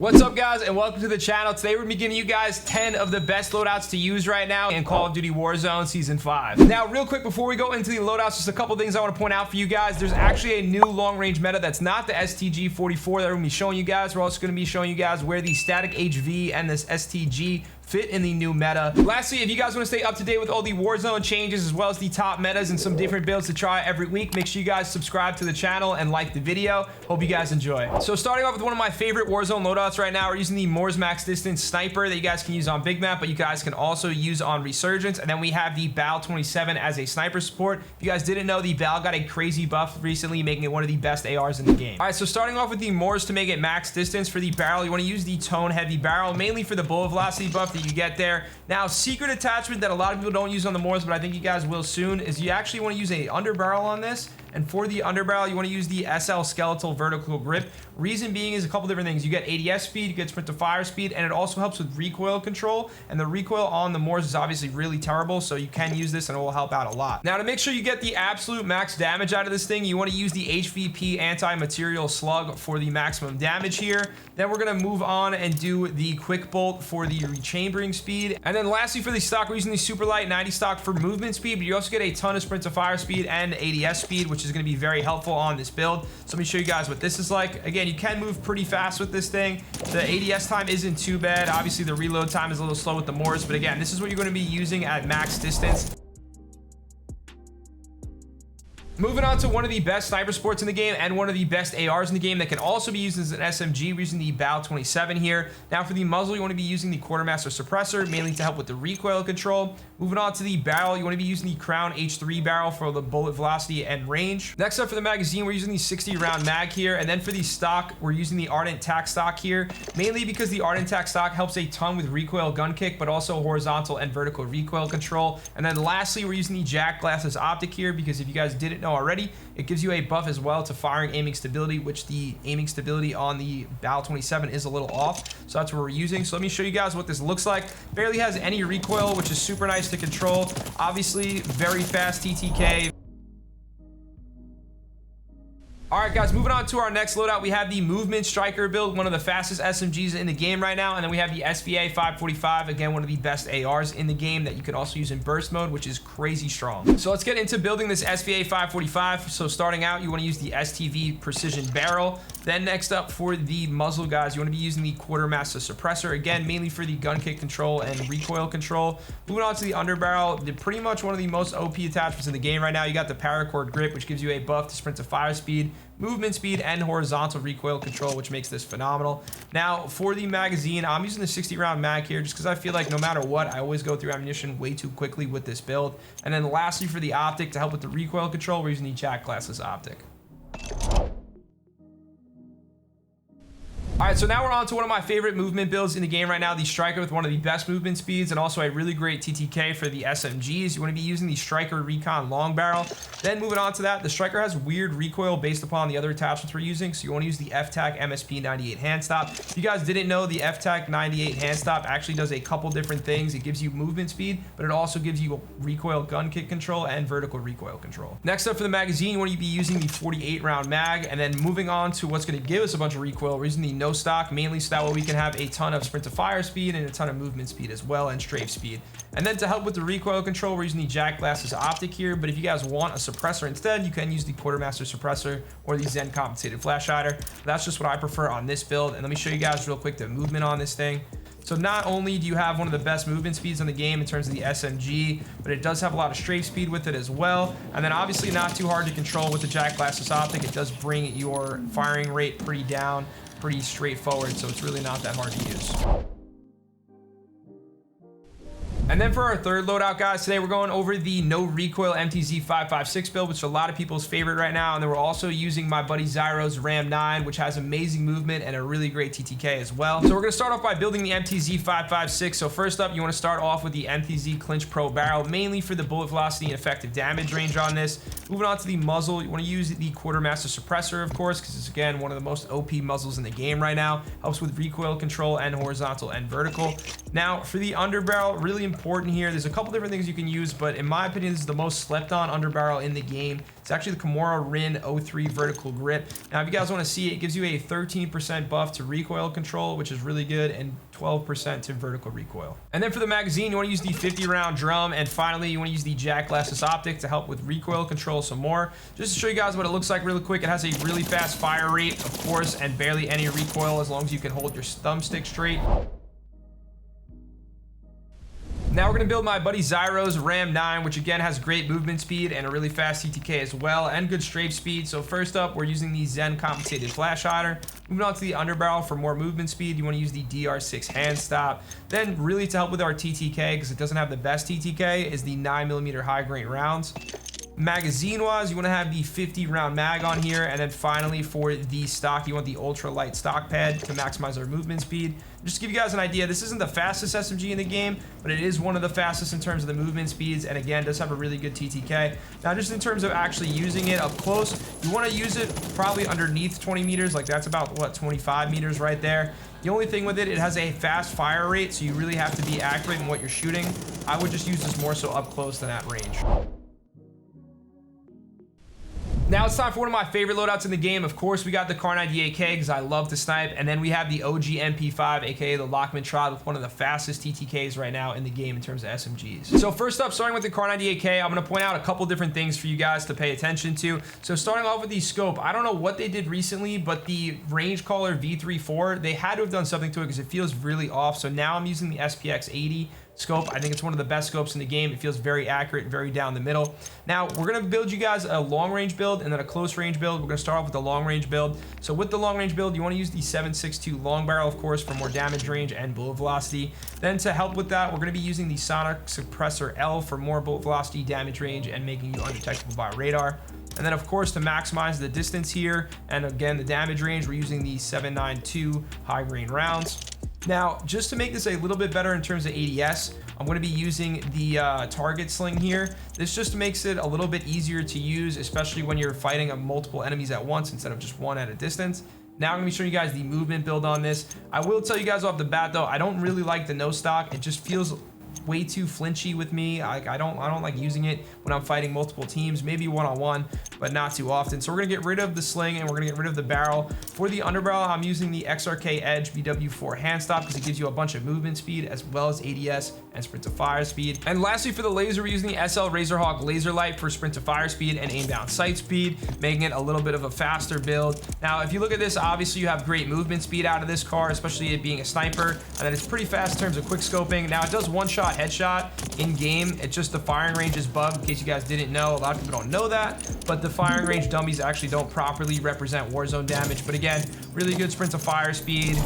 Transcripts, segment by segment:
What's up, guys, and welcome to the channel. Today we're giving you guys 10 of the best loadouts to use right now in Call of Duty Warzone Season 5. Now, real quick, before we go into the loadouts, just a couple things I want to point out for you guys. There's actually a new long-range meta that's not the STG-44 that we're going to be showing you guys. We're also going to be showing you guys where the static HV and this STG fit in the new meta. Lastly, if you guys want to stay up to date with all the Warzone changes as well as the top metas and some different builds to try every week, make sure you guys subscribe to the channel and like the video. Hope you guys enjoy. So starting off with one of my favorite Warzone loadouts right now, we're using the Moore's Max Distance Sniper that you guys can use on Big Map, but you guys can also use on Resurgence. And then we have the Barl 27 as a sniper support. If you guys didn't know, the Barl got a crazy buff recently, making it one of the best ARs in the game. All right, so starting off with the Moors to make it max distance for the barrel, you want to use the Tone Heavy Barrel, mainly for the bullet velocity buff that you get there. Now, secret attachment that a lot of people don't use on the Moors, but I think you guys will soon, is you actually want to use a underbarrel on this. And for the underbarrel, you want to use the SL Skeletal Vertical Grip. Reason being is a couple different things. You get ADS speed, you get sprint to fire speed, and it also helps with recoil control. And the recoil on the Moors is obviously really terrible, so you can use this and it will help out a lot. Now, to make sure you get the absolute max damage out of this thing, you want to use the HVP Anti-Material Slug for the maximum damage here. Then we're going to move on and do the Quick Bolt for the rechambering speed. And then lastly, for the stock, we're using the Super Light 90 stock for movement speed, but you also get a ton of sprint to fire speed and ADS speed, which is going to be very helpful on this build. So let me show you guys what this is like. Again, you can move pretty fast with this thing. The ADS time isn't too bad. Obviously, the reload time is a little slow with the Moors, but again, this is what you're going to be using at max distance. Moving on to one of the best sniper sports in the game and one of the best ARs in the game that can also be used as an SMG. We're using the Barl 27 here. Now for the muzzle, you want to be using the Quartermaster Suppressor, mainly to help with the recoil control. Moving on to the barrel, you want to be using the Crown H3 barrel for the bullet velocity and range. Next up for the magazine, we're using the 60 round mag here. And then for the stock, we're using the Ardent Tac stock here, mainly because the Ardent Tac stock helps a ton with recoil gun kick, but also horizontal and vertical recoil control. And then lastly, we're using the Jack Glasses optic here, because if you guys didn't know already, it gives you a buff as well to firing aiming stability, which the aiming stability on the Barl 27 is a little off, so that's what we're using. So let me show you guys what this looks like. Barely has any recoil, which is super nice to control. Obviously very fast Tctekk. All right, guys, moving on to our next loadout, we have the Movement Striker build, one of the fastest SMGs in the game right now. And then we have the SVA 545, again, one of the best ARs in the game that you can also use in burst mode, which is crazy strong. So let's get into building this SVA 545. So starting out, you want to use the STV Precision Barrel. Then next up for the muzzle, guys, you want to be using the Quartermaster Suppressor, again, mainly for the gun kick control and recoil control. Moving on to the underbarrel, they're pretty much one of the most OP attachments in the game right now. You got the Paracord Grip, which gives you a buff to sprint to fire speed, movement speed, and horizontal recoil control, which makes this phenomenal. Now for the magazine, I'm using the 60 round mag here just because I feel like no matter what, I always go through ammunition way too quickly with this build. And then lastly, for the optic to help with the recoil control, we're using the Jack Glasses optic. All right, so now we're on to one of my favorite movement builds in the game right now, the Striker with one of the best movement speeds and also a really great Tctekk for the SMGs. You want to be using the Striker Recon Long Barrel. Then moving on to that, the Striker has weird recoil based upon the other attachments we're using, so you want to use the Tctekk MSP 98 hand stop. If you guys didn't know, the Tctekk 98 hand stop actually does a couple different things. It gives you movement speed, but it also gives you recoil gun kick control and vertical recoil control. Next up for the magazine, you want to be using the 48 round mag. And then moving on to what's going to give us a bunch of recoil, we're using the No Stock, mainly so that way we can have a ton of sprint to fire speed and a ton of movement speed as well, and strafe speed. And then to help with the recoil control, we're using the Jack Glasses optic here, but if you guys want a suppressor instead, you can use the Quartermaster Suppressor or the Zen Compensated Flash Hider. That's just what I prefer on this build. And let me show you guys real quick the movement on this thing. So not only do you have one of the best movement speeds in the game in terms of the SMG, but it does have a lot of strafe speed with it as well. And then obviously not too hard to control with the Jack Glasses optic. It does bring your firing rate pretty down, pretty straightforward, so it's really not that hard to use. And then for our third loadout, guys, today we're going over the no recoil MTZ 556 build, which is a lot of people's favorite right now. And then we're also using my buddy Zyro's Ram 9, which has amazing movement and a really great Tctekk as well. So we're going to start off by building the MTZ 556. So first up, you want to start off with the MTZ Clinch Pro Barrel, mainly for the bullet velocity and effective damage range on this. Moving on to the muzzle, you want to use the Quartermaster Suppressor, of course, because it's, again, one of the most OP muzzles in the game right now. Helps with recoil control and horizontal and vertical. Now for the underbarrel, really important important here. There's a couple different things you can use, but in my opinion, this is the most slept on underbarrel in the game. It's actually the Kimura Rin 03 vertical grip. Now, if you guys want to see it, it gives you a 13% buff to recoil control, which is really good, and 12% to vertical recoil. And then for the magazine, you want to use the 50 round drum, and finally, you want to use the jack glasses optic to help with recoil control some more. Just to show you guys what it looks like really quick, it has a really fast fire rate, of course, and barely any recoil as long as you can hold your thumbstick straight. Now we're gonna build my buddy Zyro's Ram 9, which again has great movement speed and a really fast TTK as well, and good strafe speed. So first up, we're using the Zen compensated flash hider. Moving on to the underbarrel for more movement speed, you want to use the DR6 hand stop. Then really to help with our TTK, because it doesn't have the best TTK, is the 9mm high grain rounds. Magazine wise, you want to have the 50 round mag on here, and then finally for the stock, you want the ultra light stock pad to maximize our movement speed. Just to give you guys an idea, this isn't the fastest SMG in the game, but it is one of the fastest in terms of the movement speeds, and again does have a really good TTK. Now just in terms of actually using it up close, you want to use it probably underneath 20 meters, like that's about what, 25 meters right there. The only thing with it, it has a fast fire rate, so you really have to be accurate in what you're shooting. I would just use this more so up close than at range. Now it's time for one of my favorite loadouts in the game. Of course, we got the Kar 98K because I love to snipe, and then we have the OG MP5, aka the Lockman Trod, with one of the fastest TTKs right now in the game in terms of SMGs. So first up, starting with the Kar 98K, I'm gonna point out a couple different things for you guys to pay attention to. So starting off with the scope, I don't know what they did recently, but the range caller V34, they had to have done something to it because it feels really off. So now I'm using the SPX 80 scope. I think it's one of the best scopes in the game. It feels very accurate, very down the middle. Now we're gonna build you guys a long range build and then a close range build. We're gonna start off with the long range build. So with the long range build, you wanna use the 7.62 long barrel, of course, for more damage range and bullet velocity. Then to help with that, we're gonna be using the Sonic Suppressor L for more bullet velocity, damage range, and making you undetectable by radar. And then of course, to maximize the distance here, and again, the damage range, we're using the 7.92 high grain rounds. Now, just to make this a little bit better in terms of ADS, I'm going to be using the target sling here. This just makes it a little bit easier to use, especially when you're fighting multiple enemies at once instead of just one at a distance. Now I'm going to be showing you guys the movement build on this. I will tell you guys off the bat though, I don't really like the no stock. It just feels way too flinchy with me. I don't like using it when I'm fighting multiple teams, maybe one-on-one, but not too often. So we're gonna get rid of the sling and we're gonna get rid of the barrel. For the underbarrel, I'm using the XRK Edge BW4 hand stop because it gives you a bunch of movement speed as well as ADS and sprint to fire speed. And lastly, for the laser, we're using the SL Razorhawk laser light for sprint to fire speed and aim down sight speed, making it a little bit of a faster build. Now, if you look at this, obviously you have great movement speed out of this car, especially it being a sniper, and then it's pretty fast in terms of quick scoping. Now it does one-shot headshot in game. It's just the firing range is bugged, in case you guys didn't know. A lot of people don't know that, but the firing range dummies actually don't properly represent Warzone damage. But again, really good sprint to fire speed.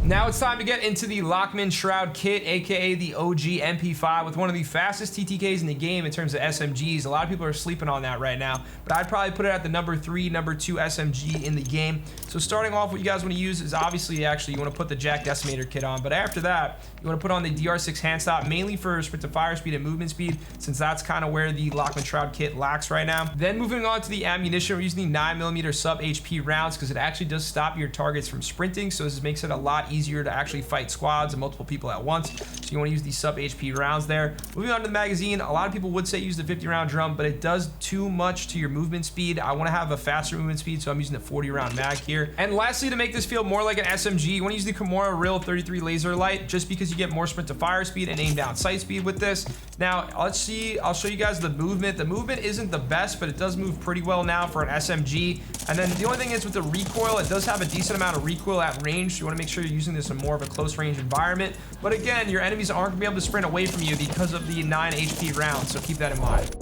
Now it's time to get into the Lockman Shroud kit, aka the OG MP5, with one of the fastest TTKs in the game in terms of SMGs. A lot of people are sleeping on that right now, but I'd probably put it at the number 3, number 2 SMG in the game. So starting off, what you guys want to use is obviously actually you want to put the Jack Decimator kit on, but after that, you want to put on the DR6 hand stop, mainly for sprint to fire speed and movement speed, since that's kind of where the Lockman Shroud kit lacks right now. Then moving on to the ammunition, we're using the 9mm sub HP rounds because it actually does stop your targets from sprinting, so this makes it a lot easier to actually fight squads and multiple people at once. So you want to use these sub HP rounds there. Moving on to the magazine, a lot of people would say use the 50 round drum, but it does too much to your movement speed. I want to have a faster movement speed, so I'm using the 40 round mag here. And lastly, to make this feel more like an SMG, you want to use the Kimura Real 33 laser light, just because you get more sprint to fire speed and aim down sight speed with this. Now let's see, I'll show you guys the movement. The movement isn't the best, but it does move pretty well now for an SMG. And then the only thing is with the recoil, it does have a decent amount of recoil at range, so you want to make sure you're using this in more of a close range environment. But again, your enemies aren't gonna be able to sprint away from you because of the 9 HP rounds, so keep that in mind.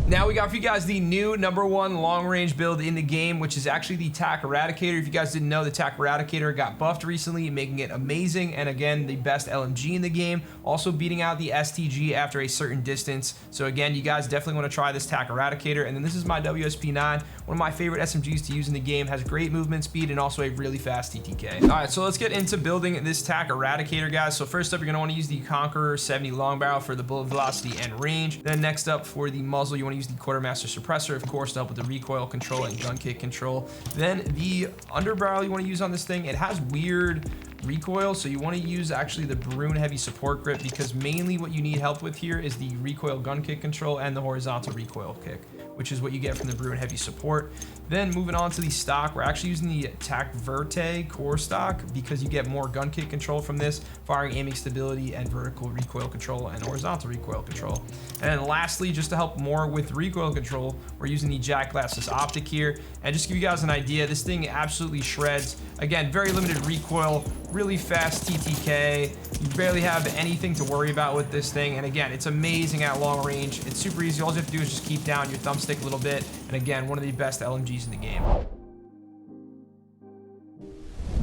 Now we got for you guys the new number 1 long range build in the game, which is actually the Tctekk Eradicator. If you guys didn't know, the Tctekk Eradicator got buffed recently, making it amazing, and again, the best LMG in the game, also beating out the STG after a certain distance. So again, you guys definitely want to try this Tctekk Eradicator. And then this is my WSP9, one of my favorite SMGs to use in the game, has great movement speed and also a really fast TTK. All right, so let's get into building this Tctekk Eradicator, guys. So first up, you're gonna want to use the Conqueror 70 long barrel for the bullet velocity and range. Then next up, for the muzzle, you want to use use the quartermaster suppressor, of course, to help with the recoil control and gun kick control. Then the underbarrel you want to use on this thing, it has weird recoil, so you want to use actually the Barun heavy support grip, because mainly what you need help with here is the recoil gun kick control and the horizontal recoil kick, which is what you get from the Barun heavy support. Then moving on to the stock, we're actually using the Tctekk core stock because you get more gun kick control from this, firing aiming stability and vertical recoil control and horizontal recoil control. And then lastly, just to help more with recoil control, we're using the JoeWo optic here. And just to give you guys an idea, this thing absolutely shreds. Again, very limited recoil, really fast TTK. You barely have anything to worry about with this thing. And again, it's amazing at long range. It's super easy. All you have to do is just keep down your thumbstick a little bit. And again, one of the best LMGs in the game.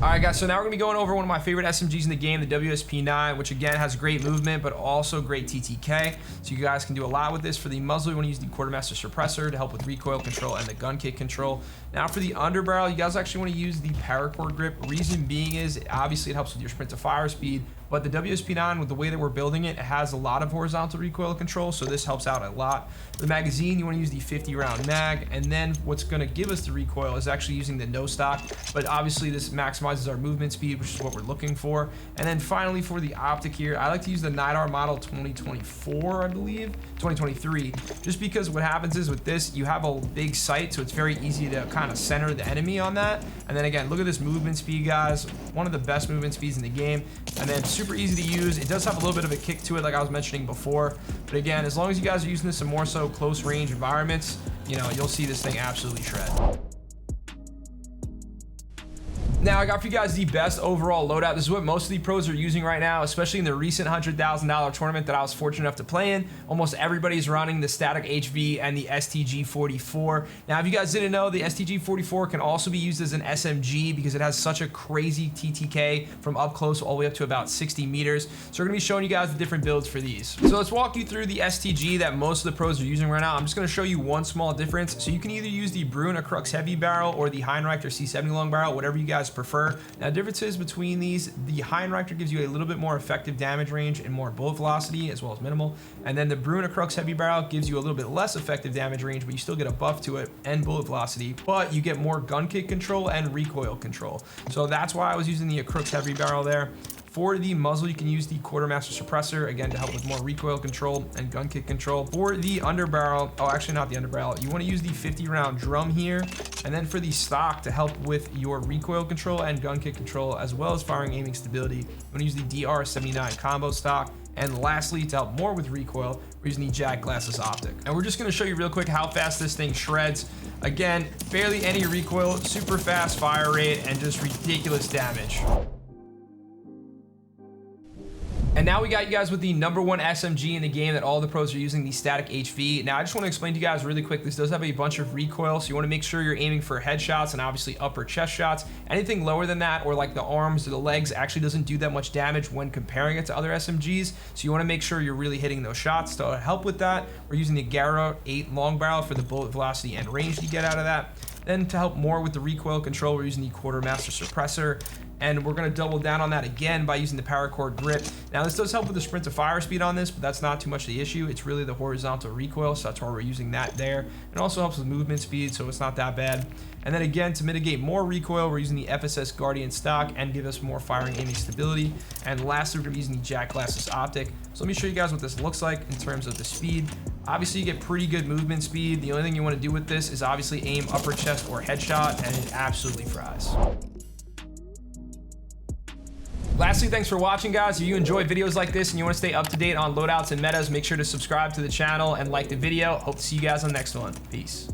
All right, guys, so now we're gonna be going over one of my favorite SMGs in the game, the WSP9, which again has great movement, but also great TTK. So you guys can do a lot with this. For the muzzle, you wanna use the quartermaster suppressor to help with recoil control and the gun kick control. Now for the underbarrel, you guys actually wanna use the paracord grip. Reason being is, obviously it helps with your sprint to fire speed, but the WSP9, with the way that we're building it, it has a lot of horizontal recoil control, so this helps out a lot. For the magazine, you wanna use the 50 round mag, and then what's gonna give us the recoil is actually using the no stock, but obviously this maximizes our movement speed, which is what we're looking for. And then finally for the optic here, I like to use the Nahv model 2024, I believe, 2023, just because what happens is with this, you have a big sight, so it's very easy to kind of center the enemy on that. And then again, look at this movement speed, guys, one of the best movement speeds in the game. And then super easy to use. It does have a little bit of a kick to it, like I was mentioning before, but again, as long as you guys are using this in more so close range environments, you know, you'll see this thing absolutely shred. Now, I got for you guys the best overall loadout. This is what most of the pros are using right now, especially in the recent $100,000 tournament that I was fortunate enough to play in. Almost everybody's running the static HV and the STG-44. Now, if you guys didn't know, the STG-44 can also be used as an SMG because it has such a crazy TTK from up close all the way up to about 60 meters. So we're gonna be showing you guys the different builds for these. So let's walk you through the STG that most of the pros are using right now. I'm just gonna show you one small difference. So you can either use the Barun Crux heavy barrel or the Heinrich or C70 long barrel, whatever you guys prefer. Now, differences between these, the Heinrich gives you a little bit more effective damage range and more bullet velocity, as well as minimal. And then the Barun Crux heavy barrel gives you a little bit less effective damage range, but you still get a buff to it and bullet velocity, but you get more gun kick control and recoil control. So that's why I was using the Crux heavy barrel there. For the muzzle, you can use the quartermaster suppressor, again, to help with more recoil control and gun kick control. For the underbarrel, oh, actually not the underbarrel, you want to use the 50 round drum here. And then for the stock, to help with your recoil control and gun kick control, as well as firing aiming stability, you want to use the DR79 combo stock. And lastly, to help more with recoil, we're using the JoeWo optic. And we're just gonna show you real quick how fast this thing shreds. Again, barely any recoil, super fast fire rate, and just ridiculous damage. And now we got you guys with the #1 SMG in the game that all the pros are using, the static HV. Now I just want to explain to you guys really quick, this does have a bunch of recoil, so you want to make sure you're aiming for headshots and obviously upper chest shots. Anything lower than that, or like the arms or the legs, actually doesn't do that much damage when comparing it to other SMGs, so you want to make sure you're really hitting those shots. To help with that, we're using the Gara 8 long barrel for the bullet velocity and range you get out of that. Then to help more with the recoil control, we're using the quartermaster suppressor, and we're gonna double down on that again by using the paracord grip. Now this does help with the sprint to fire speed on this, but that's not too much the issue. It's really the horizontal recoil, so that's why we're using that there. It also helps with movement speed, so it's not that bad. And then again, to mitigate more recoil, we're using the FSS Guardian stock and give us more firing aiming stability. And lastly, we're gonna be using the JoeWo optic. So let me show you guys what this looks like in terms of the speed. Obviously, you get pretty good movement speed. The only thing you want to do with this is obviously aim upper chest or headshot, and it absolutely fries. Lastly, thanks for watching, guys. If you enjoy videos like this and you want to stay up to date on loadouts and metas, make sure to subscribe to the channel and like the video. Hope to see you guys on the next one. Peace.